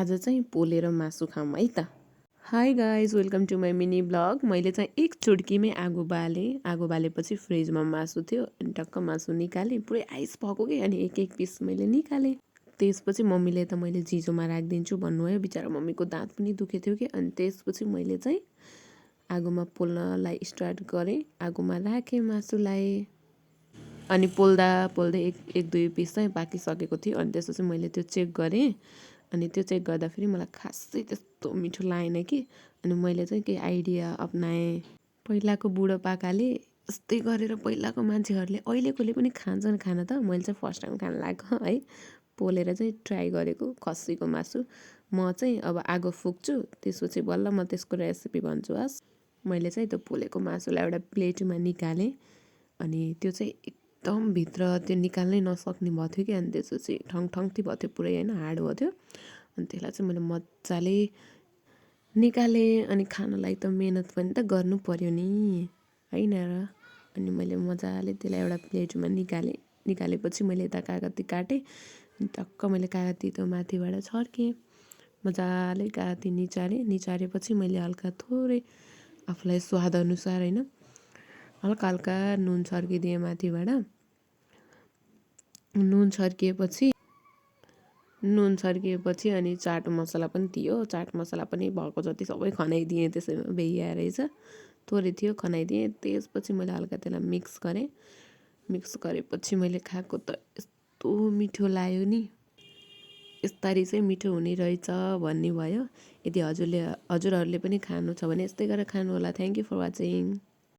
आज चाहिँ पोलेर मासु खाऊँ है त। Hi guys, welcome to my mini vlog. मैले चाहिँ एक चुड्कीमै आगो बालेपछि फ्रिजमा मासु थियो अनि टक्क मासु निकालेँ, पुरै आइस भएको कि। अनि एक एक पिस मैले निकालेँ। त्यसपछि मम्मीले त मैले चिजोमा राखिदिन्छु भन्नुभयो। बिचरा मम्मीको दाँत पनि दुखेको थियो कि। अनि त्यसपछि मैले चाहिँ आगोमा पोल्नलाई स्टार्ट गरेँ। आगोमा राखेँ मासुलाई। अनि पोल्दै एक दुई पिस चाहिँ पाकिसकेको थियो। अनि त्यसपछि मैले त्यो चेक गरेँ। अनि त्यो चेक गर्दा फेरि मलाई खासै त्यस्तो मिठो लागेन कि। अनि मैले चाहिँ केही आइडिया अपनाएँ। पहिलाको बुढोपाकाले यस्तै गरेर पहिलाको मान्छेहरूले अहिलेकोले पनि खान्छन् खाना त। मैले चाहिँ फर्स्ट टाइम खान लागेको है, पोलेर चाहिँ ट्राई गरेको खसीको मासु। म चाहिँ अब आगो फुक्छु, त्यसपछि बल्ल म त्यसको रेसिपी भन्छु हस्। मैले चाहिँ त्यो पोलेको मासुलाई एउटा प्लेटमा निकालेँ। अनि त्यो चाहिँ एकदम भित्र त्यो निकाल्नै नसक्ने भएको थियो कि। अनि त्यसपछि ठङठङ्ती भएको थियो पुरै, होइन, हार्ड भएको थियो। अनि त्यसलाई चाहिँ मैले मजाले निकालेँ। अनि खानलाई त मेहनत पनि त गर्नु पर्यो नि, होइन र। अनि मैले मजाले त्यसलाई एउटा प्लेटमा निकालेपछि मैले यता कागती काटेँ। अनि टक्क मैले कागती त्यो माथिबाट छर्केँ। मजाले कागती निचारेपछि मैले हल्का थोरै आफूलाई स्वादअनुसार, होइन, हल्का नुन छर्किदिएँ माथिबाट। नुन छर्किएपछि अनि चाट मसला पनि थियो। चाट मसला पनि भएको जति सबै खनाइदिएँ। त्यसैमा बेहिया रहेछ, थोरै थियो, खनाइदिएँ। त्यसपछि मैले हल्का त्यसलाई मिक्स गरेपछि मैले खाएको त यस्तो मिठो लाग्यो नि। यस्तरी चाहिँ मिठो हुने रहेछ भन्ने भयो। यदि हजुरहरूले पनि खानु छ भने यस्तै गरेर खानु होला। Thank you for watching.